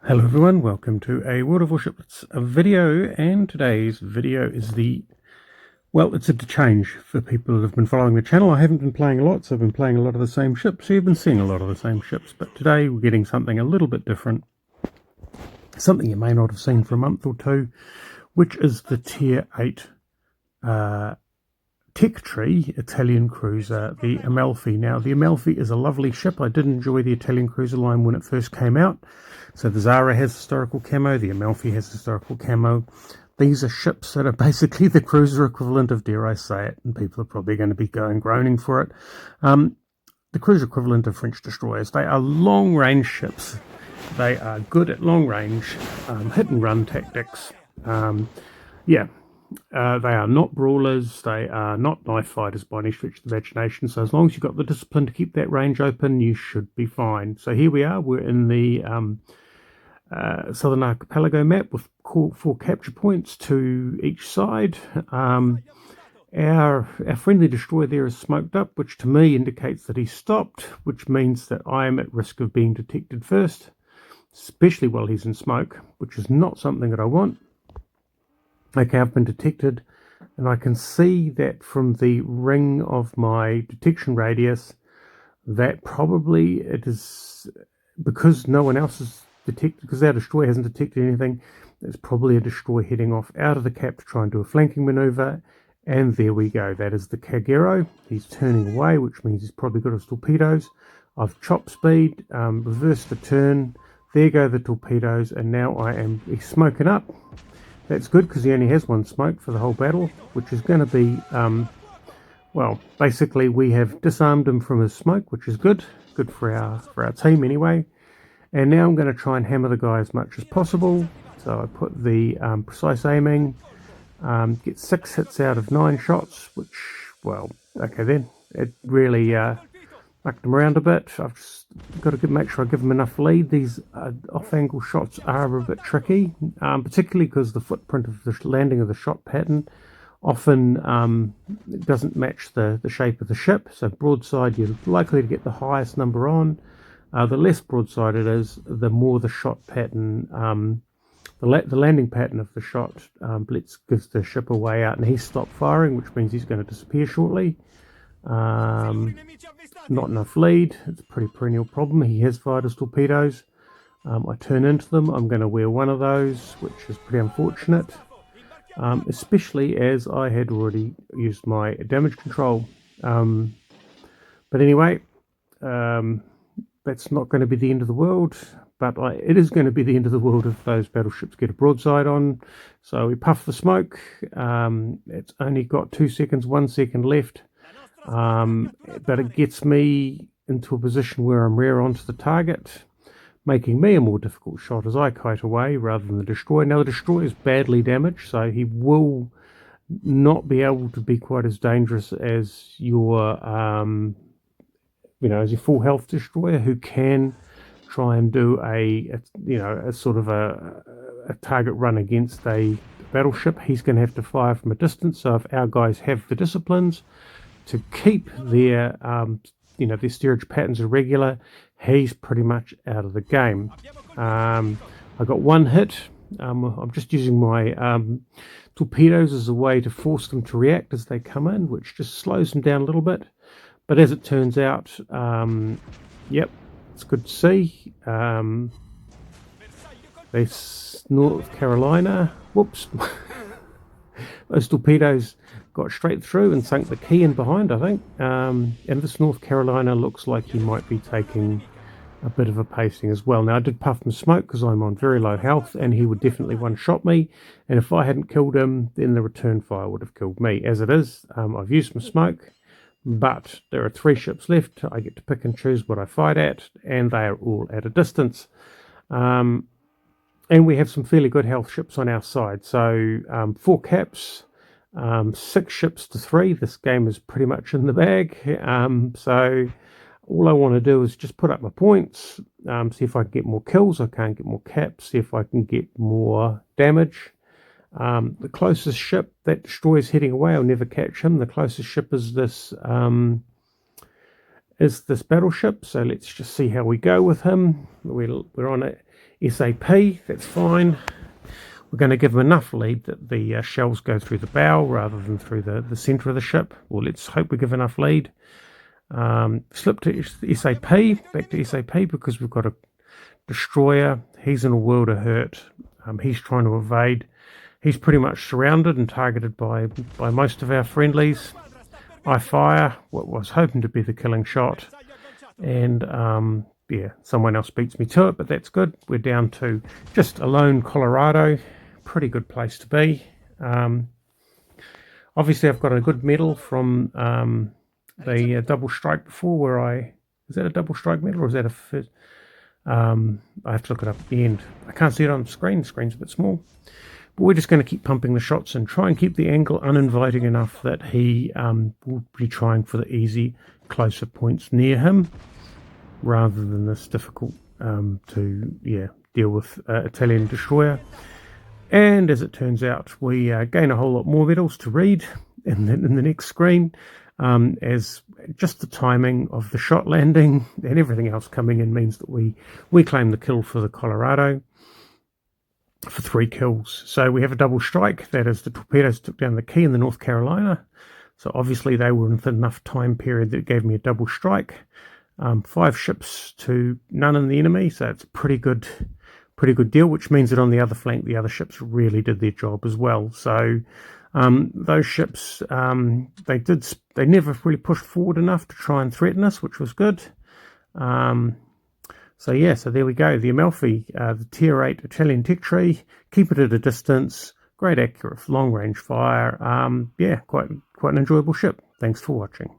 Hello everyone, welcome to a World of Warships video, and today's video is it's a change for people that have been following the channel. I haven't been playing a lot, so I've been playing a lot of the same ships, so you've been seeing a lot of the same ships, but today we're getting something a little bit different, something you may not have seen for a month or two, which is the Tier 8 Tech Tree Italian cruiser, the Amalfi. Now, the Amalfi is a lovely ship. I did enjoy the Italian cruiser line when it first came out. So the Zara has historical camo, the Amalfi has historical camo. These are ships that are basically the cruiser equivalent of, dare I say it, and people are probably going to be groaning for it, the cruiser equivalent of French destroyers. They are long-range ships. They are good at long range, hit-and-run tactics. They are not brawlers, they are not knife fighters by any stretch of the imagination, so as long as you've got the discipline to keep that range open, you should be fine. So here we are, we're in the Southern Archipelago map with 4 capture points to each side. Our friendly destroyer there is smoked up, which to me indicates that he's stopped, which means that I am at risk of being detected first, especially while he's in smoke, which is not something that I want. Okay, I've been detected, and I can see that from the ring of my detection radius that probably it is, because no one else is detected, because our destroyer hasn't detected anything, it's probably a destroyer heading off out of the cap to try and do a flanking maneuver. And there we go, that is the Kagero. He's turning away, which means he's probably got his torpedoes. I've chopped speed, reversed the turn, there go the torpedoes, and now he's smoking up. That's good because he only has 1 smoke for the whole battle, which is going to be, basically we have disarmed him from his smoke, which is good for our team anyway. And now I'm going to try and hammer the guy as much as possible. So I put the precise aiming, get 6 hits out of 9 shots, which, okay then, it really mucked him around a bit. I've just got to make sure I give him enough lead. These off-angle shots are a bit tricky, particularly because the footprint of the landing of the shot pattern often doesn't match the shape of the ship. So broadside, you're likely to get the highest number on. The less broadside it is, the more the shot pattern, the landing pattern of the shot, Blitz gives the ship a way out, and he's stopped firing, which means he's going to disappear shortly. Not enough lead. It's a pretty perennial problem. He has fired his torpedoes. I turn into them. I'm going to wear 1 of those, which is pretty unfortunate, especially as I had already used my damage control. But anyway, that's not going to be the end of the world, but it is going to be the end of the world if those battleships get a broadside on. So we puff the smoke. It's only got 2 seconds, 1 second left. But it gets me into a position where I'm rear onto the target, making me a more difficult shot as I kite away rather than the destroyer. Now the destroyer is badly damaged, so he will not be able to be quite as dangerous as your as your full health destroyer, who can try and do a sort of a target run against a battleship. He's going to have to fire from a distance. So if our guys have the disciplines to keep their their steerage patterns irregular, he's pretty much out of the game. I got 1 hit. I'm just using my torpedoes as a way to force them to react as they come in, which just slows them down a little bit. But as it turns out, yep, it's good to see. This North Carolina, whoops, those torpedoes got straight through and sunk the key in behind, I think. And this North Carolina looks like he might be taking a bit of a pacing as well. Now, I did puff him smoke because I'm on very low health, and he would definitely one-shot me. And if I hadn't killed him, then the return fire would have killed me. As it is, I've used my smoke, but there are 3 ships left. I get to pick and choose what I fight at, and they are all at a distance. And we have some fairly good health ships on our side. So 4 caps, 6 ships to 3. This game is pretty much in the bag. So all I want to do is just put up my points, see if I can get more kills. I can't get more caps, see if I can get more damage. The closest ship, that destroyer's heading away, I'll never catch him. The closest ship is this battleship, so let's just see how we go with him. We're on SAP, that's fine. We're going to give them enough lead that the shells go through the bow rather than through the centre of the ship. Well, let's hope we give enough lead. Slip to SAP, back to SAP, because we've got a destroyer. He's in a world of hurt. He's trying to evade. He's pretty much surrounded and targeted by most of our friendlies. I fire what was hoping to be the killing shot, and yeah, someone else beats me to it, but that's good. We're down to just a lone Colorado. Pretty good place to be. Obviously, I've got a good medal from the double strike before, where is that a double strike medal, or is that a first? I have to look it up at the end. I can't see it on the screen. The screen's a bit small. But we're just going to keep pumping the shots and try and keep the angle uninviting enough that he will be trying for the easy, closer points near him, rather than this difficult to deal with Italian destroyer. And as it turns out, we gain a whole lot more medals to read in the next screen, as just the timing of the shot landing and everything else coming in means that we claim the kill for the Colorado for 3 kills. So we have a double strike. That is, the torpedoes took down the key in the North Carolina. So obviously they were within enough time period that gave me a double strike. 5 ships to none in the enemy, so it's a pretty good deal, which means that on the other flank the other ships really did their job as well. So those ships, they never really pushed forward enough to try and threaten us, which was good. So there we go. The Amalfi, the Tier 8 Italian tech tree. Keep it at a distance. Great accurate long range fire. Quite an enjoyable ship. Thanks for watching.